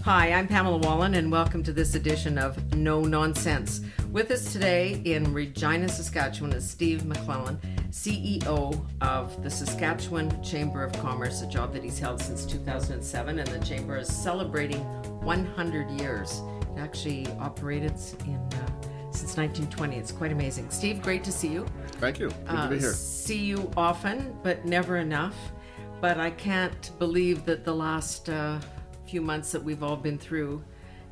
Hi, I'm Pamela Wallin, and welcome to this edition of No Nonsense. With us today in Regina, Saskatchewan is Steve McLellan, CEO of the Saskatchewan Chamber of Commerce, a job that he's held since 2007, and the Chamber is celebrating 100 years. It actually operated since 1920. It's quite amazing. Steve, great to see you. Thank you. Good to be here. See you often, but never enough. But I can't believe that the last few months that we've all been through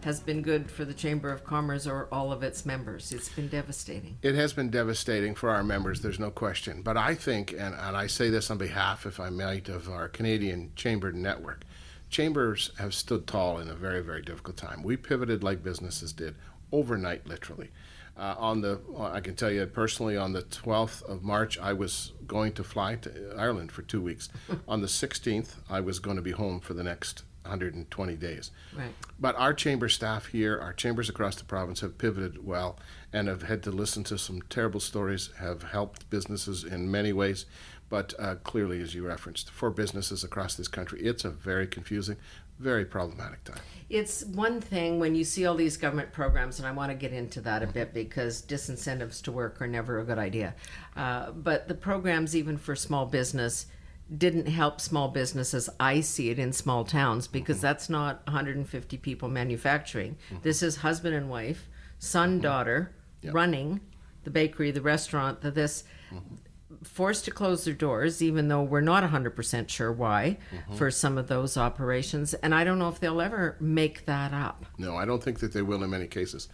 has been good for the Chamber of Commerce or all of its members. It's been devastating. It has been devastating for our members, there's no question. But I think, and I say this on behalf, if I might, of our Canadian Chamber network, chambers have stood tall in a very, very difficult time. We pivoted like businesses did, overnight, literally. I can tell you personally, on the 12th of March, I was going to fly to Ireland for 2 weeks. On the 16th, I was going to be home for the next 120 days. Right. But our chamber staff here, our chambers across the province have pivoted well and have had to listen to some terrible stories, have helped businesses in many ways. But clearly, as you referenced, for businesses across this country, it's a very confusing, very problematic time. It's one thing when you see all these government programs, and I want to get into that a bit because disincentives to work are never a good idea. But the programs, even for small business, didn't help small businesses. I see it in small towns because that's not 150 people manufacturing. This is husband and wife, son, daughter, running the bakery, the restaurant, forced to close their doors, even though we're not 100% sure why for some of those operations. And I don't know if they'll ever make that up. No, I don't think that they will in many cases.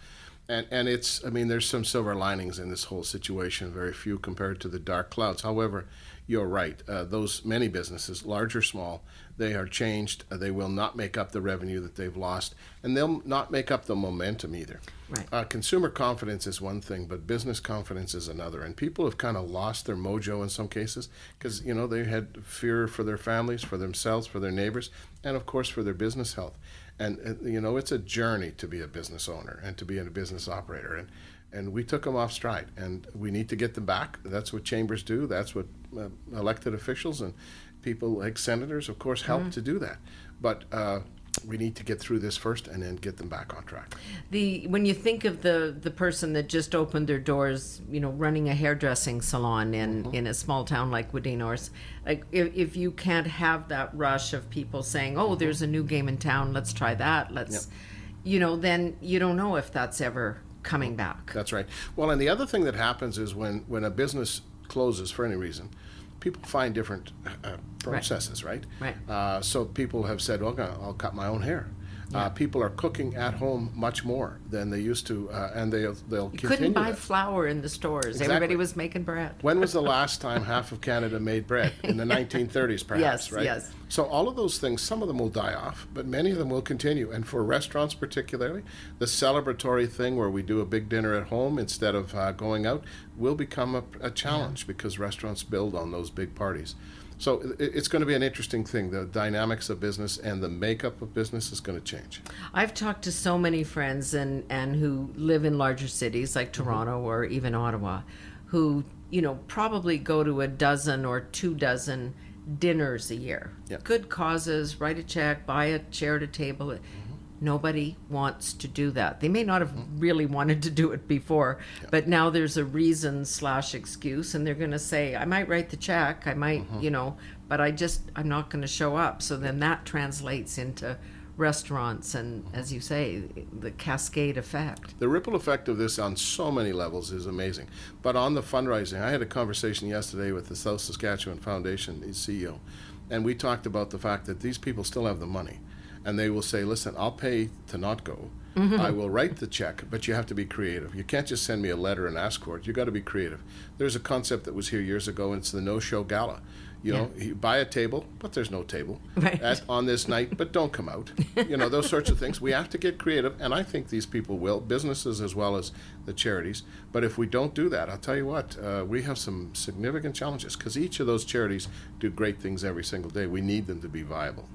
And it's, I mean, there's some silver linings in this whole situation, very few compared to the dark clouds. However, you're right. Those many businesses, large or small, they are changed. They will not make up the revenue that they've lost, and they'll not make up the momentum either. Right. Consumer confidence is one thing, but business confidence is another. And people have kind of lost their mojo in some cases because, you know, they had fear for their families, for themselves, for their neighbors, and of course for their business health. And you know, it's a journey to be a business owner and to be a business operator. And we took them off stride, and we need to get them back. That's what chambers do. That's what elected officials and people like senators, of course, help to do that. But we need to get through this first and then get them back on track. When you think of the person that just opened their doors, you know, running a hairdressing salon in a small town like Wadena, or like if you can't have that rush of people saying, oh, there's a new game in town, let's try that, you know, then you don't know if that's ever coming back. That's right. Well, and the other thing that happens is when a business closes for any reason, people find different processes, right? So people have said, well, I'll cut my own hair. People are cooking at home much more than they used to, and they'll continue. You couldn't buy flour in the stores. Exactly. Everybody was making bread. When was the last time half of Canada made bread? In the 1930s, perhaps, yes, right? Yes. So all of those things, some of them will die off, but many of them will continue. And for restaurants particularly, the celebratory thing where we do a big dinner at home instead of going out will become a challenge because restaurants build on those big parties. So it's going to be an interesting thing. The dynamics of business and the makeup of business is going to change. I've talked to so many friends and who live in larger cities like Toronto or even Ottawa, who, you know, probably go to a dozen or 24 dinners a year. Good causes, write a check, buy a chair to table. Nobody wants to do that. They may not have really wanted to do it before, but now there's a reason/excuse, and they're going to say, I might write the check, I might, you know, but I'm not going to show up. So then that translates into restaurants and, as you say, the cascade effect. The ripple effect of this on so many levels is amazing. But on the fundraising, I had a conversation yesterday with the South Saskatchewan Foundation, the CEO, and we talked about the fact that these people still have the money. And they will say, listen, I'll pay to not go. I will write the check, but you have to be creative. You can't just send me a letter and ask for it. You got to be creative. There's a concept that was here years ago, and it's the no-show gala. You know, you buy a table, but there's no table on this night, but don't come out. You know, those sorts of things. We have to get creative, and I think these people will, businesses as well as the charities. But if we don't do that, I'll tell you what, we have some significant challenges because each of those charities do great things every single day. We need them to be viable.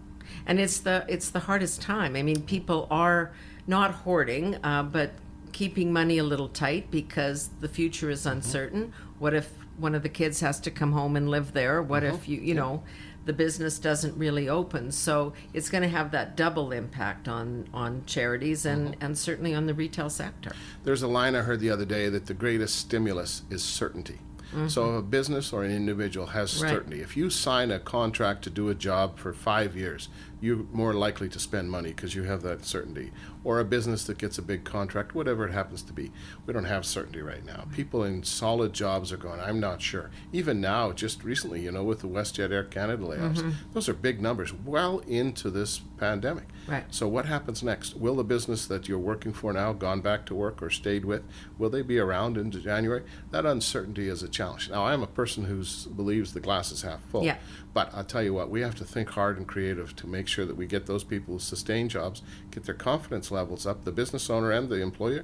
And it's the hardest time. I mean, people are not hoarding, but keeping money a little tight because the future is uncertain. What if one of the kids has to come home and live there? What if you know? the business doesn't really open. So it's going to have that double impact on charities and certainly on the retail sector. There's a line I heard the other day that the greatest stimulus is certainty. So if a business or an individual has certainty, if you sign a contract to do a job for 5 years, you're more likely to spend money because you have that certainty. Or a business that gets a big contract, whatever it happens to be. We don't have certainty right now. People in solid jobs are going, I'm not sure. Even now, just recently, you know, with the WestJet Air Canada layoffs, those are big numbers well into this pandemic. Right. So what happens next? Will the business that you're working for now, gone back to work or stayed with, will they be around into January? That uncertainty is a challenge. Now, I'm a person who believes the glass is half full. Yeah. But I'll tell you what, we have to think hard and creative to make sure that we get those people who sustain jobs, get their confidence levels up, the business owner and the employer,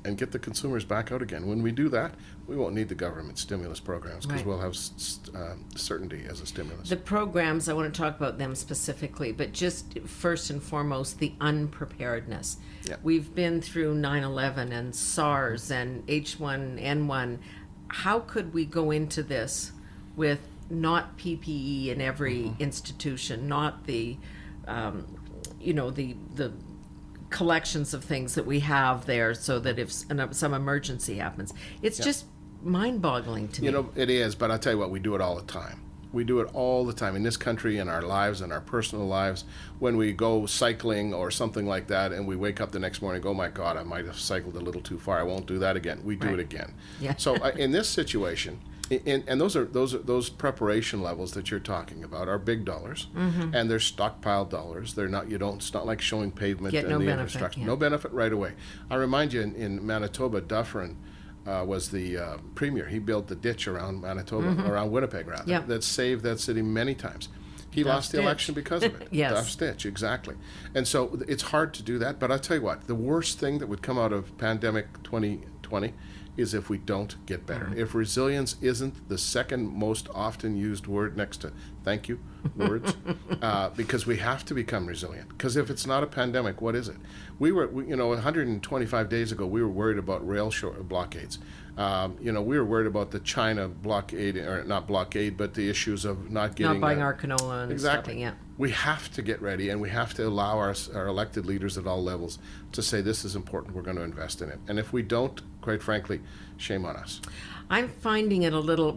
and get the consumers back out again. When we do that, we won't need the government stimulus programs because we'll have certainty as a stimulus. The programs, I want to talk about them specifically, but just first and foremost, the unpreparedness. Yeah. We've been through 9/11 and SARS and H1N1. How could we go into this with not PPE in every institution, not the, the collections of things that we have there so that if some emergency happens, it's just mind-boggling to me. You know, it is, but I'll tell you what, we do it all the time. We do it all the time in this country, in our lives, in our personal lives. When we go cycling or something like that and we wake up the next morning and go, oh my God, I might have cycled a little too far. I won't do that again. We do it again. Yeah. So in this situation, and those preparation levels that you're talking about are big dollars, and they're stockpiled dollars. They're not. It's not like showing pavement Get and no the benefit, infrastructure. yeah. No benefit right away. I remind you, in Manitoba, Dufferin was the premier. He built the ditch around Manitoba, around Winnipeg rather, Yep. that saved that city many times. He Duff's lost the ditch. election because of it. Yes. Duff's ditch, exactly. And so it's hard to do that. But I'll tell you what, the worst thing that would come out of pandemic 2020 is if we don't get better. If resilience isn't the second most often used word next to thank you words, because we have to become resilient. Because if it's not a pandemic, what is it? We 125 days ago, we were worried about rail blockades. We were worried about the China blockade, or not blockade, but the issues of not getting... Not buying our canola and Exactly. stuff, yeah. We have to get ready, and we have to allow our elected leaders at all levels to say this is important, we're going to invest in it. And if we don't, quite frankly, shame on us. I'm finding it a little,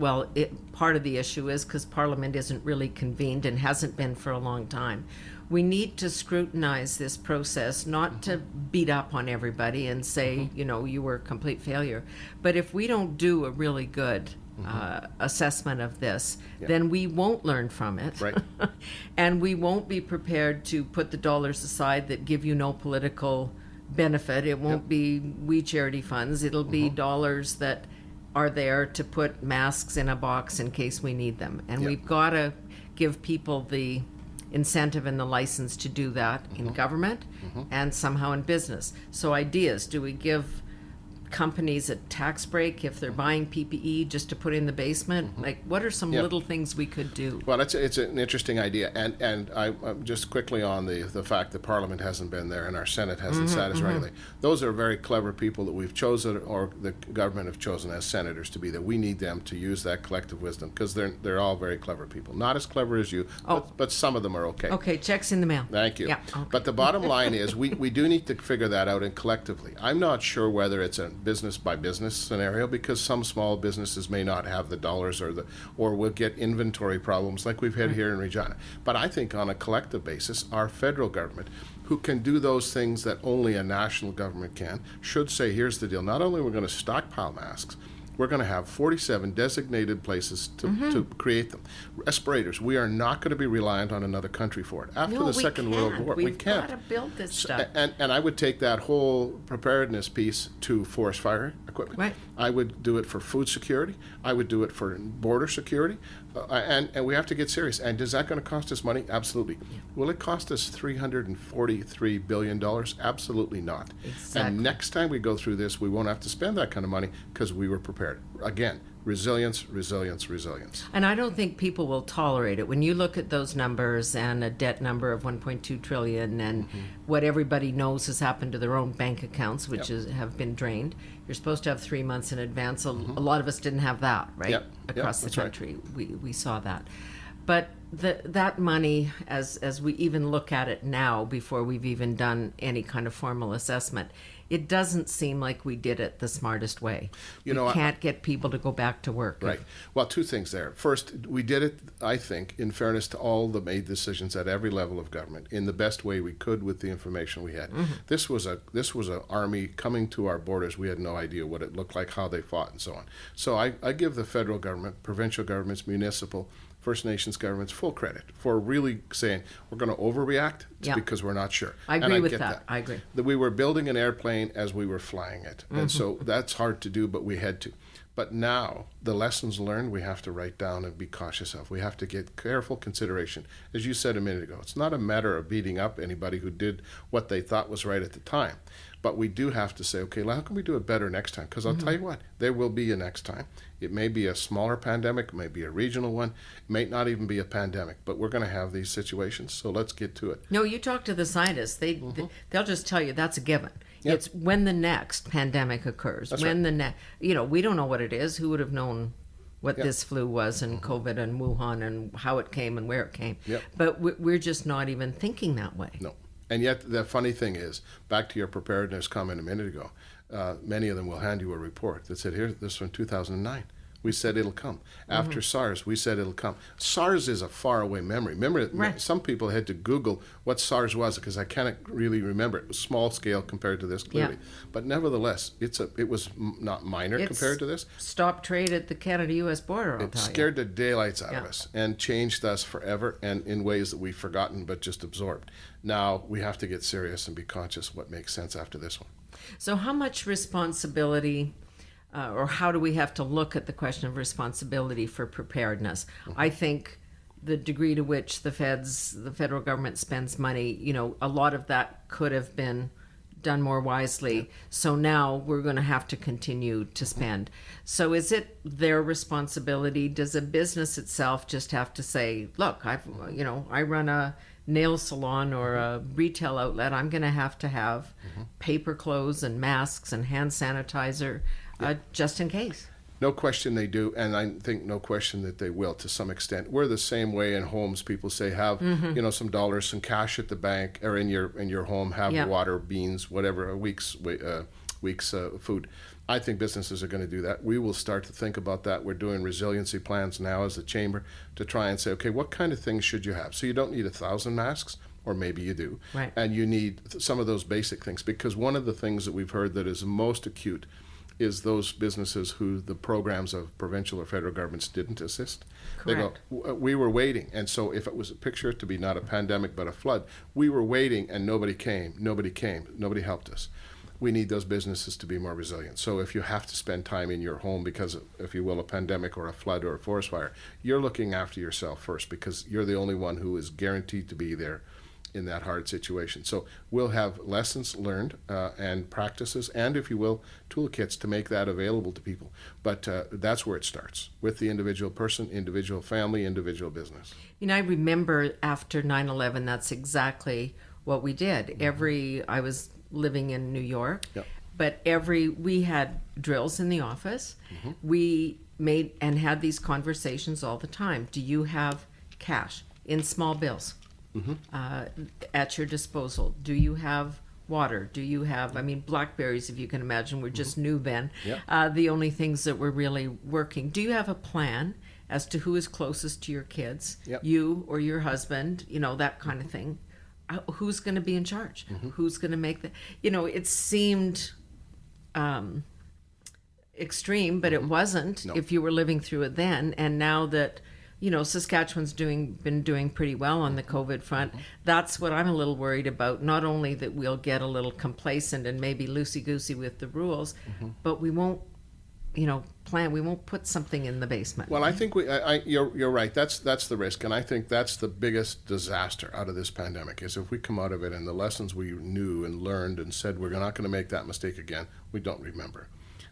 part of the issue is because Parliament isn't really convened and hasn't been for a long time. We need to scrutinize this process, not to beat up on everybody and say, you were a complete failure. But if we don't do a really good assessment of this, then we won't learn from it. Right. And we won't be prepared to put the dollars aside that give you no political benefit. It won't be we charity funds. It'll be dollars that are there to put masks in a box in case we need them. And we've got to give people the incentive and the license to do that in government and somehow in business. So ideas, do we give companies a tax break if they're buying PPE just to put in the basement? Like, what are some little things we could do? Well, it's an interesting idea, and I'm just quickly on the fact that Parliament hasn't been there and our Senate hasn't sat as regularly. Those are very clever people that we've chosen, or the government have chosen as senators to be there. We need them to use that collective wisdom because they're all very clever people. Not as clever as you, but some of them are okay. Okay, checks in the mail. Thank you. Yeah, okay. But the bottom line is we do need to figure that out, and collectively. I'm not sure whether it's a business by business scenario, because some small businesses may not have the dollars or will get inventory problems like we've had here in Regina. But I think on a collective basis, our federal government, who can do those things that only a national government can, should say, here's the deal. Not only are we going to stockpile masks, we're going to have 47 designated places to create them. Respirators, we are not going to be reliant on another country for it. After the Second World War, we can't. We've got to build this stuff. And I would take that whole preparedness piece to forest fire equipment. Right. I would do it for food security. I would do it for border security. And we have to get serious. And is that going to cost us money? Absolutely. Yeah. Will it cost us $343 billion? Absolutely not. Exactly. And next time we go through this, we won't have to spend that kind of money because we were prepared. Again, resilience, resilience, resilience. And I don't think people will tolerate it. When you look at those numbers and a debt number of $1.2 trillion and what everybody knows has happened to their own bank accounts, which have been drained, you're supposed to have 3 months in advance. A lot of us didn't have that, right? Yep. Across the That's right. country, we saw that. But that money, as we even look at it now, before we've even done any kind of formal assessment, it doesn't seem like we did it the smartest way. We can't get people to go back to work. Right. Well, two things there. First, we did it, I think, in fairness to all the made decisions at every level of government, in the best way we could with the information we had. This was a army coming to our borders. We had no idea what it looked like, how they fought, and so on. So I give the federal government, provincial governments, municipal, First Nations governments full credit for really saying we're going to overreact because we're not sure. I agree with that. I agree. That we were building an airplane as we were flying it. And so that's hard to do, but we had to. But now, the lessons learned we have to write down and be cautious of. We have to get careful consideration. As you said a minute ago, it's not a matter of beating up anybody who did what they thought was right at the time. But we do have to say, okay, well, how can we do it better next time? Because I'll tell you what, there will be a next time. It may be a smaller pandemic, it may be a regional one, it may not even be a pandemic, but we're going to have these situations, so let's get to it. No, you talk to the scientists, they'll just tell you that's a given. Yep. It's when the next pandemic occurs. That's when right. We don't know what it is. Who would have known what this flu was and COVID and Wuhan and how it came and where it came? Yep. But we're just not even thinking that way. No. And yet, the funny thing is, back to your preparedness comment a minute ago, many of them will hand you a report that said, "Here, this is from 2009. We said it'll come. After SARS, we said it'll come." SARS is a faraway memory. Remember, some people had to Google what SARS was because I can't really remember. It was small scale compared to this, clearly. But nevertheless, it was not minor compared to this. Stopped trade at the Canada-U.S. border, I'll tell you. It scared the daylights out of us and changed us forever and in ways that we've forgotten but just absorbed. Now, we have to get serious and be conscious what makes sense after this one. So how much responsibility, or how do we have to look at the question of responsibility for preparedness? I think the degree to which the federal government spends money, a lot of that could have been done more wisely. So now we're going to have to continue to spend. So is it their responsibility? Does a business itself just have to say, look, I run a nail salon or a retail outlet, I'm going to have paper clothes and masks and hand sanitizer just in case. No question they do, and I think no question that they will to some extent. We're the same way in homes. People say have some dollars, some cash at the bank or in your home, have water, beans, whatever, a week's food. I think businesses are going to do that. We will start to think about that. We're doing resiliency plans now as a chamber to try and say, okay, what kind of things should you have? So you don't need 1,000 masks, or maybe you do. Right. And you need some of those basic things, because one of the things that we've heard that is most acute is those businesses who the programs of provincial or federal governments didn't assist. Correct. They go, we were waiting, and so if it was a picture to be not a pandemic but a flood, we were waiting and nobody came, nobody helped us. We need those businesses to be more resilient. So if you have to spend time in your home because of, if you will, a pandemic or a flood or a forest fire, you're looking after yourself first, because you're the only one who is guaranteed to be there in that hard situation. So we'll have lessons learned and practices and, if you will, toolkits to make that available to people. But that's where it starts, with the individual person, individual family, individual business. I remember after 9/11, that's exactly what we did. I was living in New York, but we had drills in the office. We made and had these conversations all the time. Do you have cash in small bills at your disposal? Do you have water? Do you have, blackberries, if you can imagine, were just new then. The only things that were really working. Do you have a plan as to who is closest to your kids? You or your husband, that kind of thing. Who's going to be in charge? Who's going to make the, it seemed extreme, but it wasn't if you were living through it then. And now that, Saskatchewan's been doing pretty well on the COVID front, that's what I'm a little worried about. Not only that we'll get a little complacent and maybe loosey-goosey with the rules, but we won't, we won't put something in the basement. Well, I think you're right. That's the risk, and I think that's the biggest disaster out of this pandemic, is if we come out of it and the lessons we knew and learned and said we're not going to make that mistake again, we don't remember.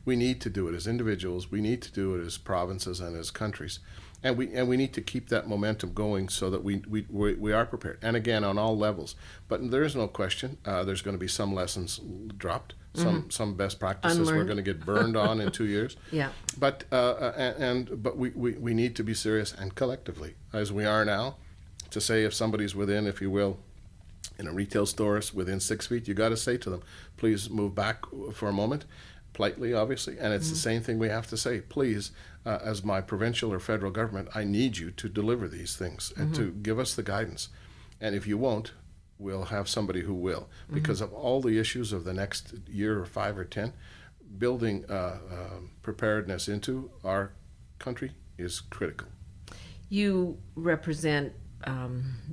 We need to do it as individuals. We need to do it as provinces and as countries. And we need to keep that momentum going so that we are prepared. And again, on all levels. But there is no question there's going to be some lessons dropped, some best practices Unlearned. we're going to get burned on in 2 years. Yeah. But we need to be serious and collectively, as we are now, to say if somebody's within, if you will, in a retail store within 6 feet, you got to say to them, please move back for a moment, politely, obviously. And it's the same thing we have to say. Please, as my provincial or federal government, I need you to deliver these things and to give us the guidance. And if you won't, we'll have somebody who will. Because of all the issues of the next year or 5 or 10, building preparedness into our country is critical. You represent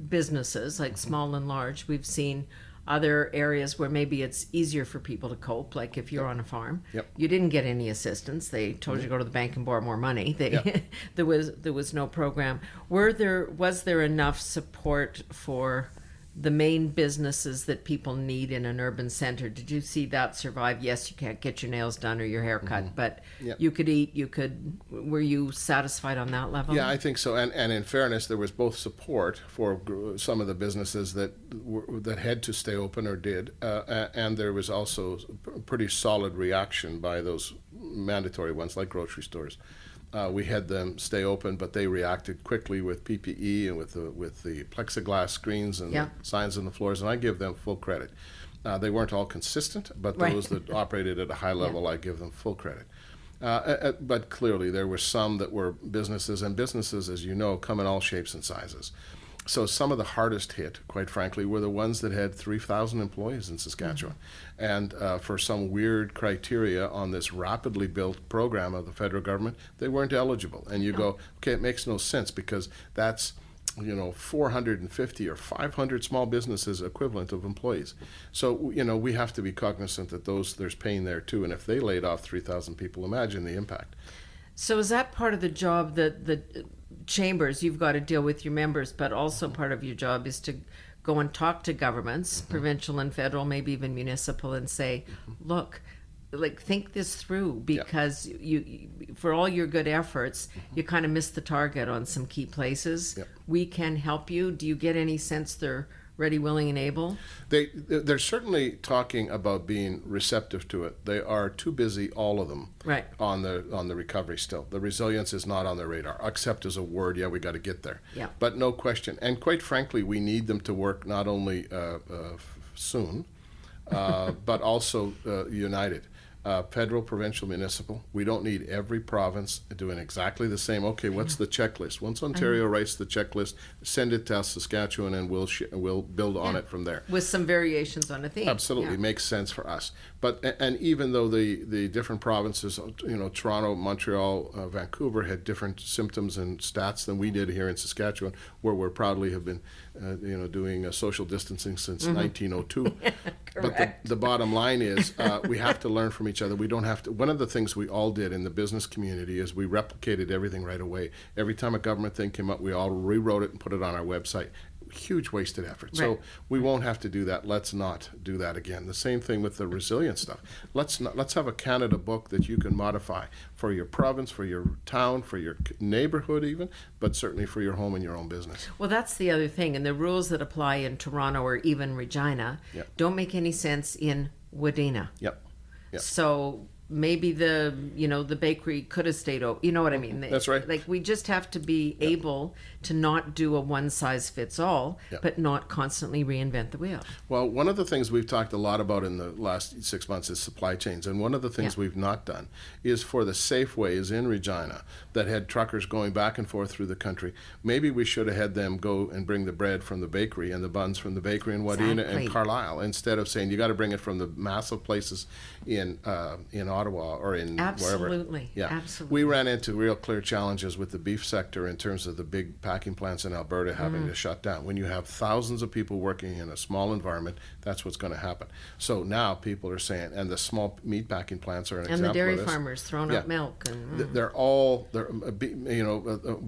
businesses, like small and large. We've seen other areas where maybe it's easier for people to cope, like if you're on a farm. Yep. You didn't get any assistance. They told you to go to the bank and borrow more money. Yep. there was no program. Was there enough support for the main businesses that people need in an urban center? Did you see that survive? Yes, you can't get your nails done or your hair cut, but Yep. you could eat, were you satisfied on that level? Yeah, I think so. And in fairness, there was both support for some of the businesses that had to stay open or did, and there was also pretty solid reaction by those mandatory ones like grocery stores. We had them stay open, but they reacted quickly with PPE and with the plexiglass screens and Yeah. the signs on the floors, and I give them full credit. They weren't all consistent, but Right. those that operated at a high level, I give them full credit. But clearly, there were some that were businesses, and businesses, as you know, come in all shapes and sizes. So some of the hardest hit, quite frankly, were the ones that had 3,000 employees in Saskatchewan. And for some weird criteria on this rapidly built program of the federal government, they weren't eligible. And you go, okay, it makes no sense because that's 450 or 500 small businesses equivalent of employees. So, we have to be cognizant that there's pain there too. And if they laid off 3,000 people, imagine the impact. So is that part of the job that the chambers, you've got to deal with your members, but also part of your job is to go and talk to governments, provincial and federal, maybe even municipal, and say, look, think this through, because you for all your good efforts, you kind of missed the target on some key places. Yep. We can help you. Do you get any sense they're ready, willing, and able? They're certainly talking about being receptive to it. They are too busy, all of them, Right. on the recovery still. The resilience is not on their radar. Accept as a word, yeah, we got to get there. Yeah. But no question. And quite frankly, we need them to work not only soon, but also united. Federal, provincial, municipal. We don't need every province doing exactly the same. Okay, what's the checklist? Once Ontario writes the checklist, send it to Saskatchewan, and we'll build on it from there. With some variations on a theme. Absolutely, Yeah. makes sense for us. But and even though the different provinces, Toronto, Montreal, Vancouver had different symptoms and stats than we did here in Saskatchewan, where we proudly have been, doing social distancing since 1902. But the bottom line is, we have to learn from each other. We don't have to. One of the things we all did in the business community is we replicated everything right away. Every time a government thing came up, we all rewrote it and put it on our website. Huge wasted effort. So Right. we won't have to do that. Let's not do that again. The same thing with the resilience stuff. Let's have a Canada book that you can modify for your province, for your town, for your neighborhood even, but certainly for your home and your own business. Well, that's the other thing. And the rules that apply in Toronto or even Regina Yep. don't make any sense in Wadena. Yep. Yep. So maybe the bakery could have stayed open. You know what I mean? That's right. Like, we just have to be able to not do a one size fits all, Yep. but not constantly reinvent the wheel. Well, one of the things we've talked a lot about in the last 6 months is supply chains. And one of the things we've not done is for the Safeways in Regina that had truckers going back and forth through the country, maybe we should have had them go and bring the bread from the bakery and the buns from the bakery in Wadena Exactly. and Carlisle, instead of saying you got to bring it from the massive places in Ottawa or in wherever. Absolutely. Yeah. Absolutely. We ran into real clear challenges with the beef sector in terms of the big packing plants in Alberta having to shut down. When you have thousands of people working in a small environment, that's what's going to happen. So now people are saying, and the small meat packing plants are an and example the dairy of this. farmers throwing up milk. And,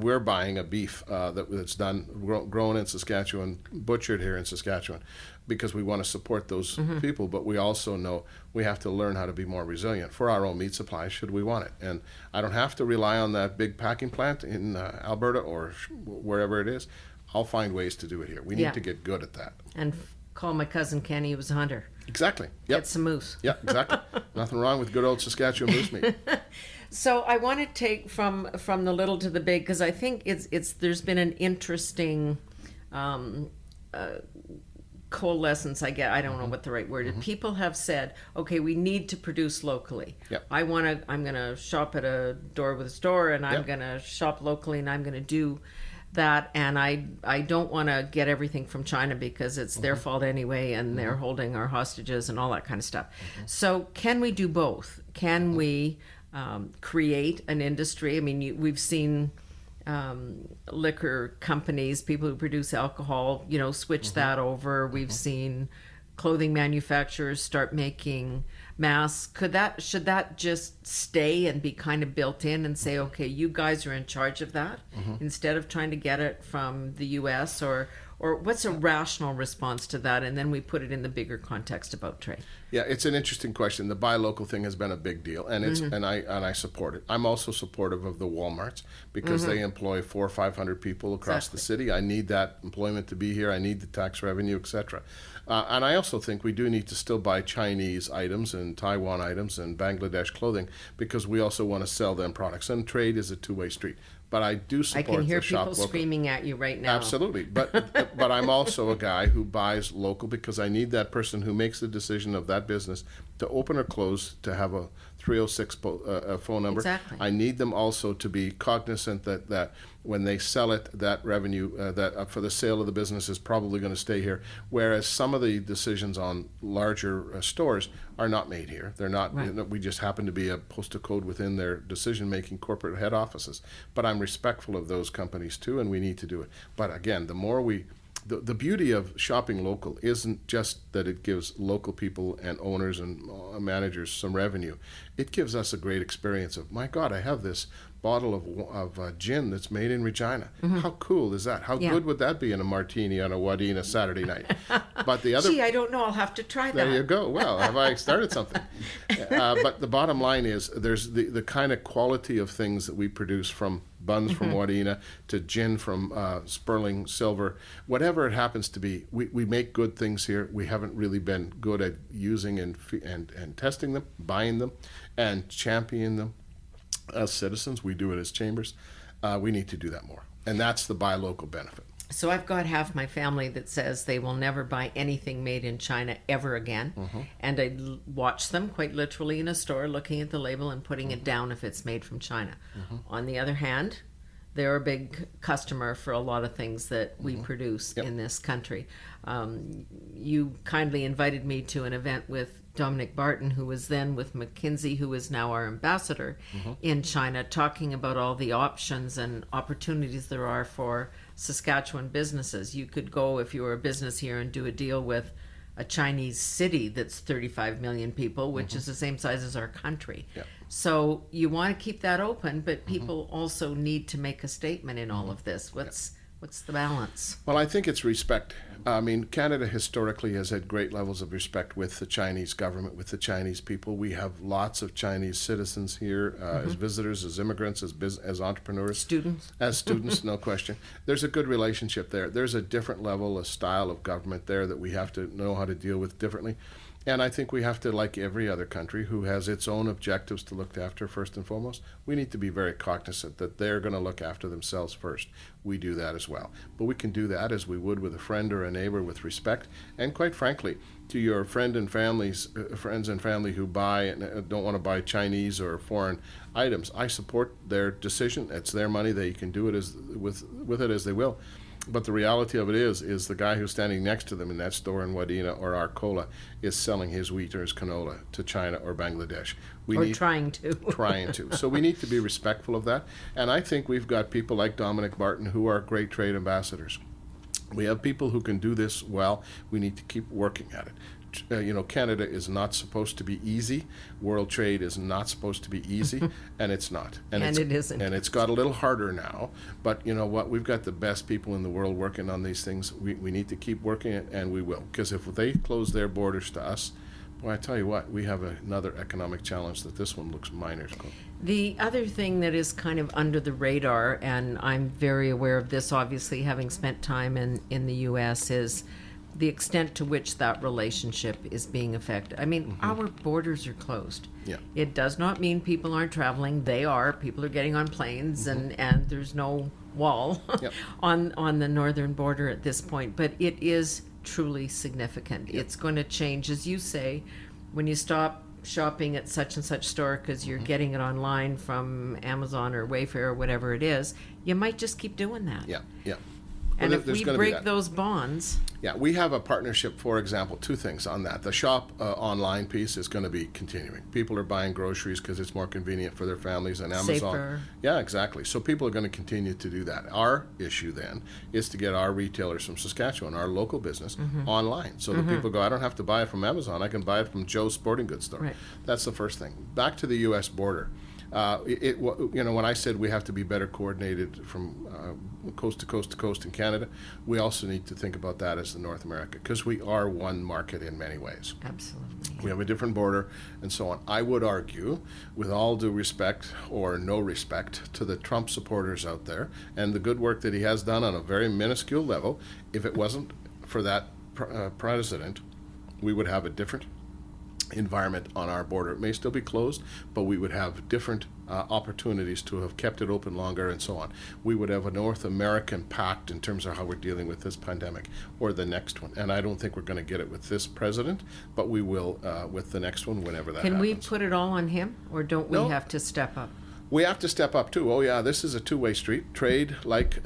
We're buying a beef that's done, grown in Saskatchewan, butchered here in Saskatchewan. because we want to support those people, but we also know we have to learn how to be more resilient for our own meat supply should we want it. And I don't have to rely on that big packing plant in Alberta or wherever it is. I'll find ways to do it here. We need to get good at that. And call my cousin Kenny, who was a hunter. Exactly. Yep. Get some moose. Yeah, exactly. Nothing wrong with good old Saskatchewan moose meat. So I want to take from the little to the big, because I think there's been an interesting coalescence. I don't know what the right word is. People have said, okay, we need to produce locally. Yep. I'm gonna shop at a door with a store, and I'm Yep. gonna shop locally, and I'm gonna do that, and I don't want to get everything from China because it's their fault anyway, and they're holding our hostages and all that kind of stuff. So can we do both? Can we create an industry? I mean, we've seen liquor companies, people who produce alcohol, switch that over. We've seen clothing manufacturers start making masks. Should that just stay and be kind of built in and say, okay, you guys are in charge of that instead of trying to get it from the US, or what's a rational response to that? And then we put it in the bigger context about trade. Yeah, it's an interesting question. The buy local thing has been a big deal, and I support it. I'm also supportive of the Walmarts because they employ 400 or 500 people across the city. I need that employment to be here. I need the tax revenue, etc. And I also think we do need to still buy Chinese items and Taiwan items and Bangladesh clothing because we also want to sell them products. And trade is a two-way street. But I do support I can hear the shop people local. screaming at you right now. Absolutely, but I'm also a guy who buys local because I need that person who makes the decision of that business to open or close to have a 306 phone number. Exactly. I need them also to be cognizant that when they sell it, that revenue for the sale of the business is probably going to stay here. Whereas some of the decisions on larger stores are not made here. They're not. Right. We just happen to be a postal code within their decision-making corporate head offices. But I'm respectful of those companies too, and we need to do it. But again, the more the beauty of shopping local isn't just that it gives local people and owners and managers some revenue. It gives us a great experience of, my God, I have this bottle of gin that's made in Regina. How cool is that? How good would that be in a martini on a Wadena Saturday night? But the other, Gee, I don't know. I'll have to try that. there you go. Well, have I started something? But the bottom line is there's the kind of quality of things that we produce, from buns from Wadena to gin from Sperling Silver, whatever it happens to be. We make good things here. We haven't really been good at using and testing them, buying them, and championing them. As citizens, we do it as chambers. We need to do that more. And that's the buy local benefit. So I've got half my family that says they will never buy anything made in China ever again. And I watch them quite literally in a store looking at the label and putting it down if it's made from China. On the other hand, they're a big customer for a lot of things that we produce in this country. You kindly invited me to an event with Dominic Barton, who was then with McKinsey, who is now our ambassador in China, talking about all the options and opportunities there are for Saskatchewan businesses. You could go, if you were a business here, and do a deal with a Chinese city that's 35 million people, which is the same size as our country. Yep. So you want to keep that open, but people also need to make a statement in all of this. What's the balance? Well, I think it's respect. I mean, Canada historically has had great levels of respect with the Chinese government, with the Chinese people. We have lots of Chinese citizens here as visitors, as immigrants, as entrepreneurs. Students. As students, no question. There's a good relationship there. There's a different level, a style of government there that we have to know how to deal with differently. And I think we have to, like every other country who has its own objectives to look after first and foremost, we need to be very cognizant that they're going to look after themselves first. We do that as well. But we can do that as we would with a friend or a neighbor, with respect. And quite frankly, to your friends and family who buy and don't want to buy Chinese or foreign items, I support their decision. It's their money. They can do it with it as they will. But the reality of it is the guy who's standing next to them in that store in Wadena or Arcola is selling his wheat or his canola to China or Bangladesh. Trying to. Trying to. So we need to be respectful of that. And I think we've got people like Dominic Barton who are great trade ambassadors. We have people who can do this well. We need to keep working at it. Canada is not supposed to be easy. World trade is not supposed to be easy, and it's not. And it isn't. And it's got a little harder now. But you know what? We've got the best people in the world working on these things. We need to keep working it, and we will. Because if they close their borders to us, well, I tell you what, we have another economic challenge that this one looks minor to. The other thing that is kind of under the radar, and I'm very aware of this, obviously, having spent time in the U.S., is the extent to which that relationship is being affected. I mean, our borders are closed. Yeah. It does not mean people aren't traveling. They are. People are getting on planes, and there's no wall Yep. on the northern border at this point. But it is truly significant. Yep. It's going to change, as you say, when you stop shopping at such and such store because you're getting it online from Amazon or Wayfair or whatever it is, you might just keep doing that. Yeah, yeah. And Well, if there's we gonna be break that. those bonds, Yeah, we have a partnership, for example, two things on that. The shop online piece is going to be continuing. People are buying groceries because it's more convenient for their families, and Amazon. Safer. Yeah, exactly. So people are going to continue to do that. Our issue then is to get our retailers from Saskatchewan, our local business, online. So that people go, I don't have to buy it from Amazon. I can buy it from Joe's Sporting Goods store. Right. That's the first thing. Back to the U.S. border. When I said we have to be better coordinated from coast to coast to coast in Canada, we also need to think about that as the North America, because we are one market in many ways. absolutely. We have a different border and so on. I would argue, with all due respect or no respect to the Trump supporters out there and the good work that he has done on a very minuscule level, if it wasn't for that president, we would have a different environment on our border. It may still be closed, but we would have different opportunities to have kept it open longer and so on. We would have a North American pact in terms of how we're dealing with this pandemic or the next one. And I don't think we're going to get it with this president, but we will with the next one, whenever that Can we happens. put it all on him, or don't we No. have to step up? We have to step up too. Oh yeah, this is a two-way street. Trade, like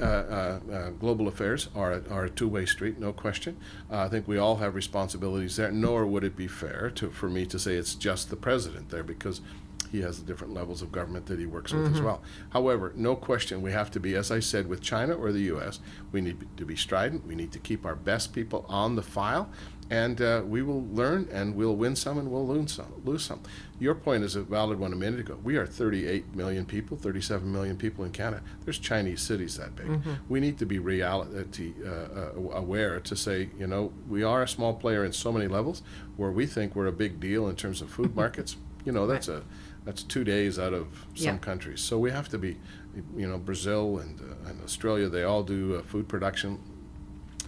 global affairs, are a two-way street, no question. I think we all have responsibilities there. Nor would it be fair for me to say it's just the president there, because he has the different levels of government that he works with as well. However, no question, we have to be, as I said, with China or the U.S., we need to be strident. We need to keep our best people on the file. And we will learn, and we'll win some, and we'll lose some. Your point is a valid one a minute ago. We are 38 million people, 37 million people in Canada. There's Chinese cities that big. We need to be reality aware to say, we are a small player in so many levels where we think we're a big deal in terms of food markets. That's 2 days out of some Yeah. countries. So we have to be, Brazil and Australia, they all do food production.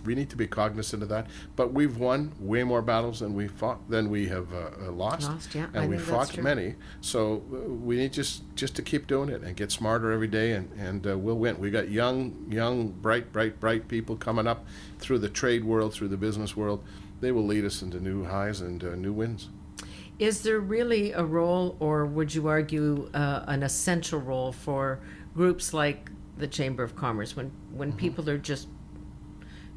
We need to be cognizant of that, but we've won way more battles than we have lost, Yeah, I and we think that's fought true. many. So we need just to keep doing it and get smarter every day, and we'll win. We got young, bright people coming up through the trade world, through the business world. They will lead us into new highs and new wins. Is there really a role, or would you argue an essential role, for groups like the Chamber of Commerce when people are just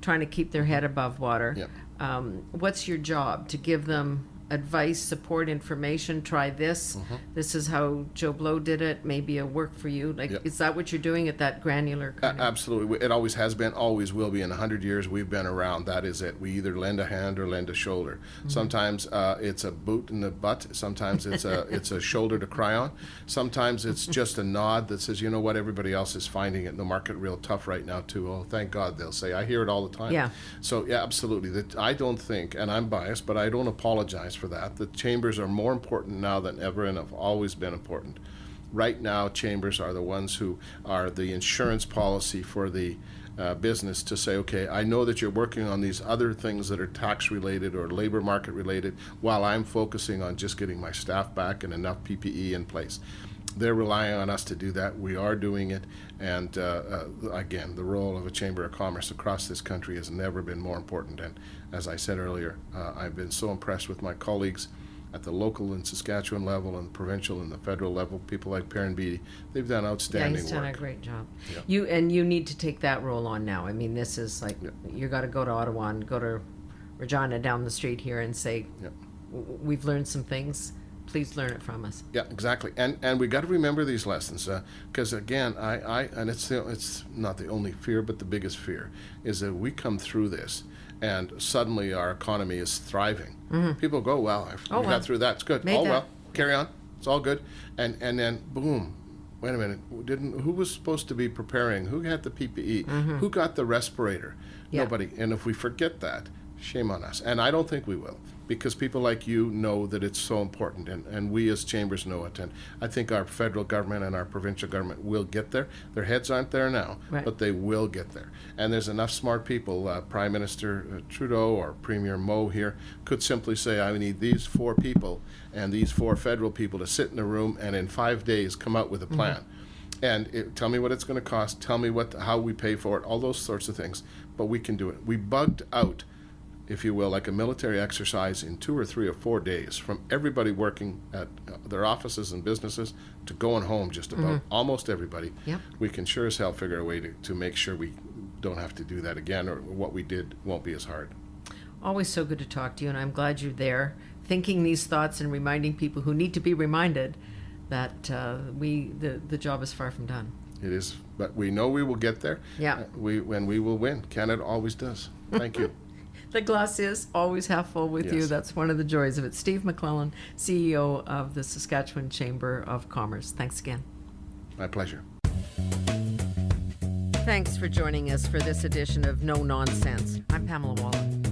trying to keep their head above water? Yeah. What's your job? To give them advice, support, information? Try this. This is how Joe Blow did it. Maybe it'll work for you. Yep. Is that what you're doing at that granular kind of? Absolutely. It always has been, always will be. In 100 years we've been around, that is it. We either lend a hand or lend a shoulder. Sometimes it's a boot in the butt. Sometimes it's a shoulder to cry on. Sometimes it's just a nod that says, you know what, everybody else is finding it in the market real tough right now too. Oh, thank God, they'll say. I hear it all the time. Yeah. So yeah, absolutely. I don't think, and I'm biased, but I don't apologize for that. The chambers are more important now than ever, and have always been important. Right now, chambers are the ones who are the insurance policy for the business to say, okay, I know that you're working on these other things that are tax related or labor market related, while I'm focusing on just getting my staff back and enough PPE in place. They're relying on us to do that. We are doing it. And again, the role of a Chamber of Commerce across this country has never been more important. And as I said earlier, I've been so impressed with my colleagues at the local and Saskatchewan level and provincial and the federal level. People like Perrin Beatty, they've done outstanding Yeah, he's done work. a great job. Yeah. You need to take that role on now. I mean, this is like, you got to go to Ottawa and go to Regina down the street here and say, Yeah. we've learned some things. please learn it from us. Yeah, exactly. And we got to remember these lessons, because again, and it's not the only fear, but the biggest fear is that we come through this and suddenly our economy is thriving. People go, well, we got through that. It's good. Well, carry on. It's all good. And then boom. Wait a minute. Who was supposed to be preparing? Who had the PPE? Who got the respirator? Yeah. Nobody. And if we forget that, shame on us. And I don't think we will, because people like you know that it's so important, and we as chambers know it. And I think our federal government and our provincial government will get there. Their heads aren't there now, right, but they will get there. And there's enough smart people. Prime Minister Trudeau or Premier Moe here could simply say, I need these 4 people and these 4 federal people to sit in a room and in 5 days come out with a plan. And tell me what it's going to cost, tell me how we pay for it, all those sorts of things. But we can do it. We bugged out, if you will, like a military exercise in 2 or 3 or 4 days, from everybody working at their offices and businesses to going home, just about almost everybody. Yep. We can sure as hell figure a way to make sure we don't have to do that again, or what we did won't be as hard. Always so good to talk to you, and I'm glad you're there, thinking these thoughts and reminding people who need to be reminded that the job is far from done. It is, but we know we will get there. Yeah. We will win. Canada always does. Thank you. The glass is always half full with you. Yes. That's one of the joys of it. Steve McLellan, CEO of the Saskatchewan Chamber of Commerce. Thanks again. My pleasure. Thanks for joining us for this edition of No Nonsense. I'm Pamela Wallin.